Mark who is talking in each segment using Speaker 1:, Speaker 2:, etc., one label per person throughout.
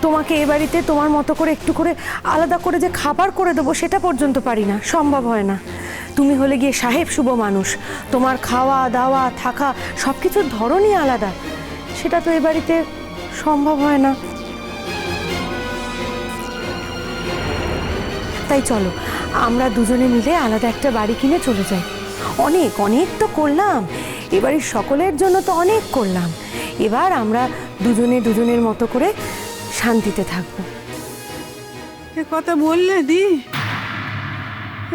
Speaker 1: তোমাকে এ বাড়িতে তোমার মতো করে একটু করে আলাদা করে যে খাবার করে দেবো সেটা পর্যন্ত পারি না, সম্ভব হয় না। তুমি হলে গিয়ে সাহেব শুভ মানুষ, তোমার খাওয়া দাওয়া থাকা সব কিছুর ধরনই আলাদা, সেটা তো এ বাড়িতে সম্ভব হয় না। তাই চলো আমরা দুজনে মিলে আলাদা একটা বাড়ি কিনে চলে যাই। অনেক অনেক তো করলাম, এবারের সকলের জন্য তো অনেক করলাম, এবার আমরা দুজনে দুজনের মতো করে শান্তিতে থাকবো।
Speaker 2: এ কথা বললে দি,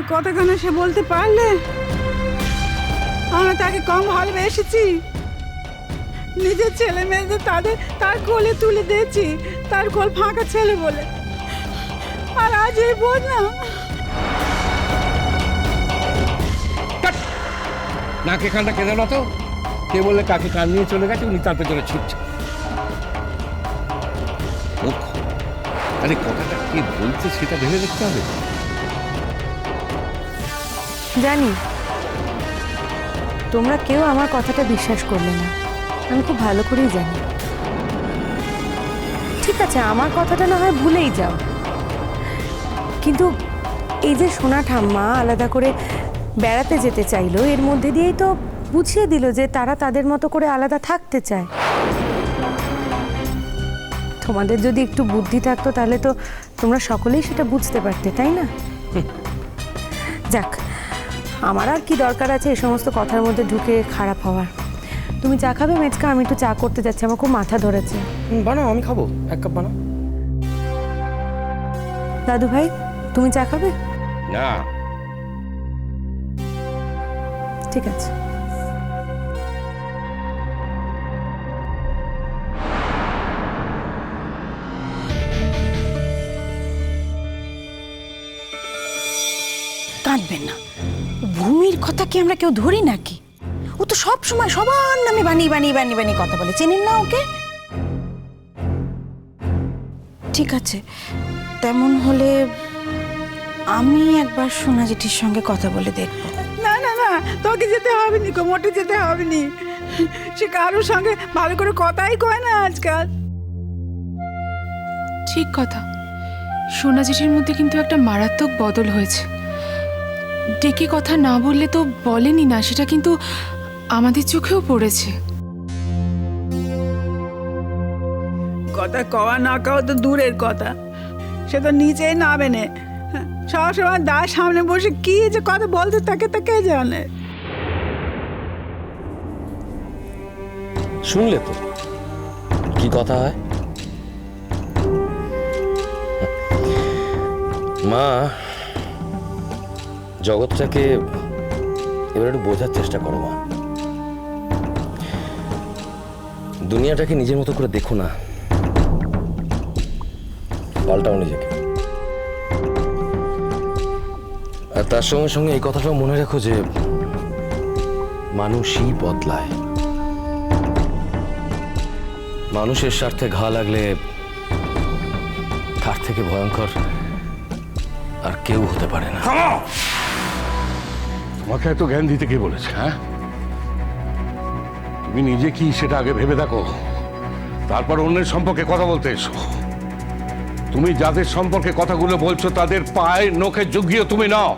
Speaker 2: এ কথা কেন সে বলতে পারলে? আমরা তাকে কম ভালোবেসেছি? নিজের ছেলে মেয়েদের তার কোলে তুলে দিয়েছি, তার কোল ফাঁকা ছেলে বলে, আর আজ এই বোঝ না।
Speaker 3: নাকে কানটা কেঁদে না তো, কে বলে কাকে কান নিয়ে চলে গেছে, উনি তার পেছনে ছুটছে। আরে কথাটা কে বলছে সেটা ভেবে দেখতে হবে।
Speaker 1: জানি তোমরা কেউ আমার কথাটা বিশ্বাস করলে না, আমি খুব ভালো করেই জানি। ঠিক আছে, আমার কথাটা না হয় ভুলেই যাও, কিন্তু এই যে সোনা ঠাম্মা আলাদা করে বেড়াতে যেতে চাইলো, এর মধ্যে দিয়েই তো বুঝিয়ে দিল যে তারা তাদের মতো করে আলাদা থাকতে চায়। তোমাদের যদি একটু বুদ্ধি থাকতো তাহলে তো তোমরা সকলেই সেটা বুঝতে পারতে, তাই না? যাক, আমার আর কি দরকার আছে এই সমস্ত কথার মধ্যে ঢুকে খারাপ হওয়ার। তুমি চা খাবে মেচকা? আমি একটু চা করতে যাচ্ছি, আমার খুব মাথা ধরেছে।
Speaker 4: বানাও, আমি খাবো, 1 কাপ বানাও।
Speaker 1: দাদু ভাই তুমি চা খাবে?
Speaker 3: না,
Speaker 1: ঠিক আছে।
Speaker 5: কাঁদবেন না, ভূমির কথা কি আমরা কেউ ধরি নাকি? ও তো সব সময় সবার নামে বানিয়ে বানিয়ে বানিয়ে বানিয়ে কথা বলে, চেনেন না ওকে? ঠিক আছে, তেমন হলে আমি একবার সোনা জেঠির সঙ্গে কথা বলে দেখবো।
Speaker 2: না না না, তোকে যেতে হবে নি, মোটে যেতে হবে নি। সে কারোর সঙ্গে ভালো করে কথাই কয় না আজকাল।
Speaker 6: ঠিক কথা, সোনা জেঠির মধ্যে কিন্তু একটা মারাত্মক বদল হয়েছে। ডেকে কথা না বললে তো বলেনি না, সেটা কিন্তু আমাদের চোখেও পড়েছে।
Speaker 2: কথা কওয়া না কওয়া তো দূরের কথা, সে তো নিচেই নামে নে। সবসময় দার সামনে বসে কি যে কথা বলতে থাকে তা কে জানে।
Speaker 4: শুনলে তো কি কথা হয়। মা, জগৎটাকে এবার একটু বোঝার চেষ্টা করো মা। দুনিয়াটাকে নিজের মতো করে দেখো না, পাল্টাও নিজেকে। আর তার সঙ্গে সঙ্গে এই কথাটাও মনে রেখো যে মানুষই বদলায়। মানুষের স্বার্থে ঘা লাগলে তার থেকে ভয়ঙ্কর আর কেউ হতে পারে না।
Speaker 3: তোমাকে এত জ্ঞান দিতে কে বলেছে? হ্যাঁ, তুমি নিজে কি সেটা আগে ভেবে দেখো, তারপর অন্যের সম্পর্কে কথা বলতে এসো। তুমি যাদের সম্পর্কে কথাগুলো বলছো তাদের পায়ের নখে যুগিয়ে তুমি নাও।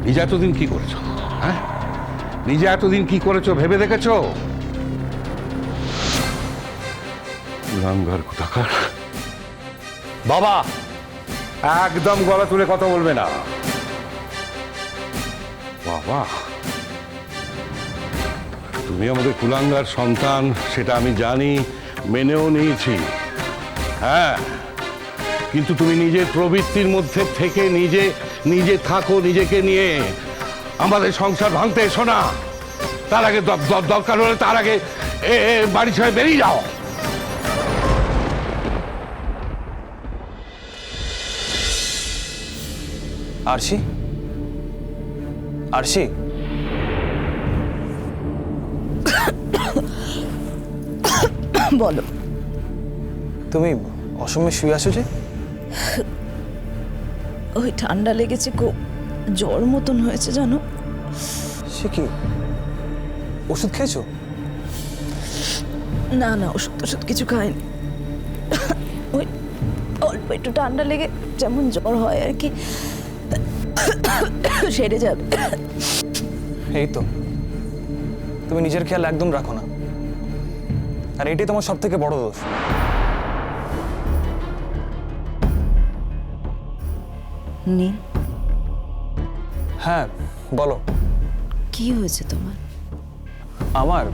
Speaker 3: নিজে এতদিন কি করেছো? হ্যাঁ, নিজে এতদিন কি করেছো ভেবে দেখেছো? নামঘর কোথাকার।
Speaker 4: বাবা,
Speaker 3: একদম গলা তুলে কথা বলবে না। বাবা, তুমি আমাদের কুলাঙ্গার সন্তান, সেটা আমি জানি, মেনেও নিয়েছি। হ্যাঁ, কিন্তু তুমি নিজের প্রবৃত্তির মধ্যে থেকে নিজে নিজে থাকো, নিজেকে নিয়ে আমাদের সংসার ভাঙতে এসো না। তার আগে দরকার হলে তার আগে বাড়ি ছেড়ে বেরিয়ে যাও।
Speaker 4: আরশি, আরশি,
Speaker 5: বলো।
Speaker 4: তুমি অসময়ে শুয়ে আছো যে?
Speaker 5: ওই ঠান্ডা লেগেছে, খুব জ্বর মতন হয়েছে জানো।
Speaker 4: সে কি, ওষুধ খেয়েছো?
Speaker 5: না না, ওষুধ কিছু খাইনি। ওই অল্প একটু ঠান্ডা লেগে যেমন জ্বর হয় আর কি, সেরে যাবে।
Speaker 7: এই তো, তুমি নিজের খেয়াল একদম রাখো না, আর এটাই তোমার সব থেকে বড় দোষ।
Speaker 5: নীল,
Speaker 7: হ্যাঁ বলো।
Speaker 5: কি হয়েছে তোমার?
Speaker 7: আমার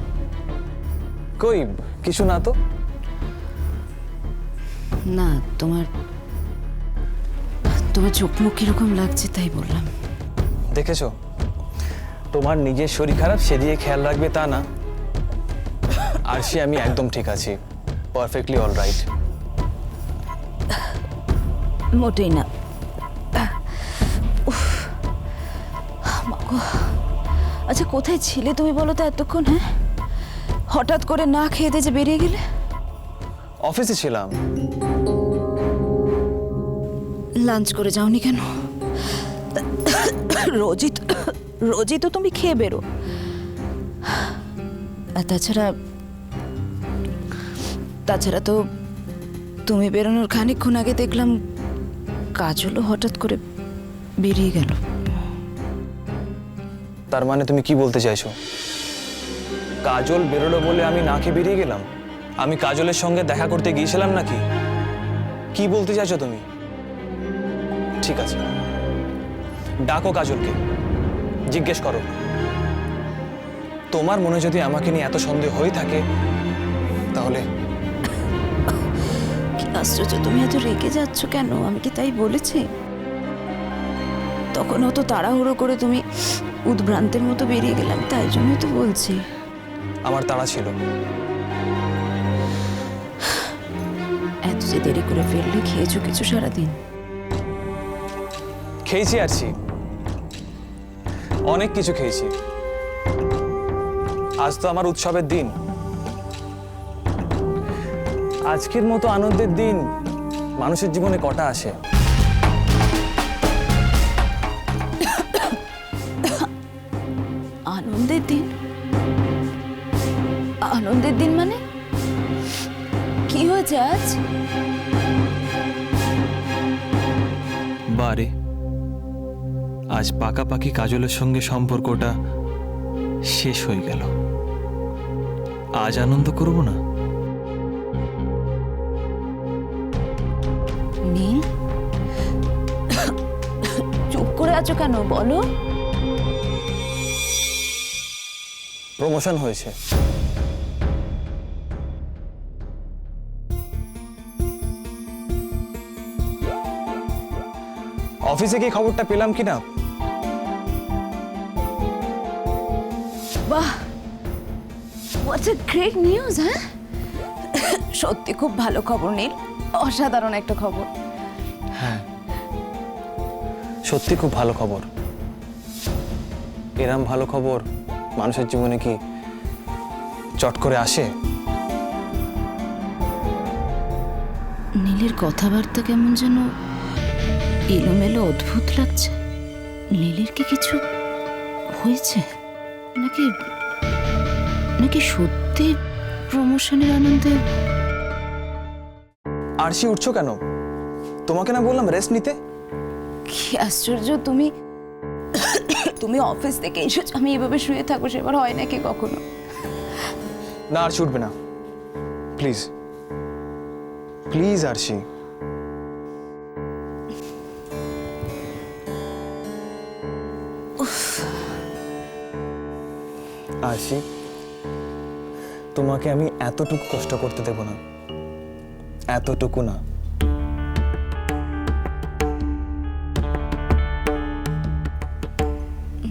Speaker 7: কই কিছু না তো।
Speaker 5: না, তোমার তোমার চোখ মুখ কিরকম লাগছে তাই বললাম।
Speaker 7: দেখেছো, তোমার নিজের শরীর খারাপ সে দিয়ে খেয়াল রাখবে তা না। আর সে আমি একদম ঠিক আছি, পারফেক্টলি অল রাইট।
Speaker 5: মোটেই না। উফ, মা গো। আচ্ছা, কোথায় ছিলে তুমি বলো তো এতক্ষণ? হ্যাঁ, হঠাৎ করে না খেয়ে দিয়ে যে বেরিয়ে গেলে।
Speaker 7: অফিসে ছিলাম।
Speaker 5: লাঞ্চ করে যাওনি কেন? রোজই তো তুমি খেয়ে বেরো। আর তাছাড়া তো তুমি বেরোনোর খানিকক্ষণ আগে দেখলাম কাজলও হঠাৎ করে বেরিয়ে গেল।
Speaker 7: তার মানে তুমি কি বলতে চাইছো? কাজল বেরোলো বলে আমি না খেয়ে বেরিয়ে গেলাম? আমি কাজলের সঙ্গে দেখা করতে গিয়েছিলাম নাকি? কি বলতে চাইছো তুমি? ঠিক আছে, ডাকো কাজলকে, জিজ্ঞেস করো। তোমার মনে যদি আমাকে নিয়ে এত সন্দেহ হয়ে থাকে তাহলে।
Speaker 5: কি আশ্চর্য, তুমি এত রেগে যাচ্ছ কেন? আমি কি তাই বলেছি? তখন অত তাড়াহুড়ো করে তুমি উদ্ভ্রান্তের মতো বেরিয়ে গেলাম, তাই জন্যই তো বলছি।
Speaker 7: আমার তাড়া ছিল।
Speaker 5: এত যে দেরি করে ফেললে, খেয়েছো কিছু সারাদিন?
Speaker 7: খেয়েছি আরছি, অনেক কিছু খেয়েছি। আজ তো আমার উৎসবের দিন। আজকের মতো আনন্দের দিন মানুষের জীবনে কটা আসে?
Speaker 5: আনন্দের দিন? আনন্দের দিন মানে কি হয়েছে আজ?
Speaker 7: বারে, আজ পাকাপাকি কাজলের সঙ্গে সম্পর্কটা শেষ হয়ে গেল। আজ আনন্দ করব না?
Speaker 5: নীল, চুপ করে আছো কেন বলো?
Speaker 7: প্রমোশন হয়েছে। অফিসে কি খবরটা পেলাম কিনা?
Speaker 5: বাহ, হোয়াটস এ গ্রেট নিউজ! হ্যাঁ, সত্যি খুব ভালো খবর নীল, অসাধারণ একটা খবর।
Speaker 7: হ্যাঁ, সত্যি খুব ভালো খবর। এরম ভালো খবর মানুষের জীবনে কি চট করে আসে?
Speaker 5: নীলের কথাবার্তা কেমন যেন এলোমেলো, অদ্ভুত লাগছে। নীলের কি কিছু হয়েছে নাকি? নাকি সত্যি প্রমোশনের আনন্দে?
Speaker 7: আরশি, উঠছো কেন? তোমাকে না বললাম রেস্ট নিতে?
Speaker 5: কি আশ্চর্য, তুমি অফিস থেকে এসেছো, আমি এভাবে শুয়ে থাকবো সেবার হয় নাকি কখনো?
Speaker 7: না, আরশি উঠবে না, প্লিজ প্লিজ। আরশি, আরশি, তোমাকে আমি এতটুকু কষ্ট করতে দেব না, এতটুকু না।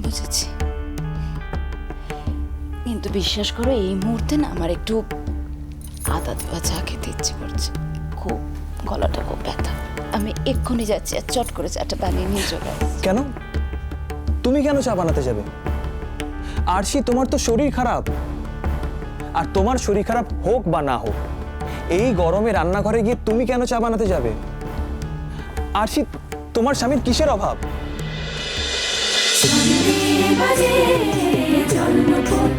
Speaker 5: বুঝেছি, কিন্তু বিশ্বাস করো এই মুহূর্তে না আমার একটু আদা দেওয়া চা খেতে ইচ্ছে করছে। খুব গলাটা খুব ব্যথা, আমি এক্ষুনি যাচ্ছি আর চট করে চাটা বানিয়ে নিয়ে চলে আসছি।
Speaker 7: কেন? তুমি কেন চা বানাতে যাবে? আরশি, তোমার তো শরীর খারাপ, আর তোমার শরীর খারাপ হোক বা না হোক, এই গরমে রান্নাঘরে গিয়ে তুমি কেন চা বানাতে যাবে? আরশি, তোমার স্বামীর কিসের অভাব?
Speaker 8: বাজে জন্মপথ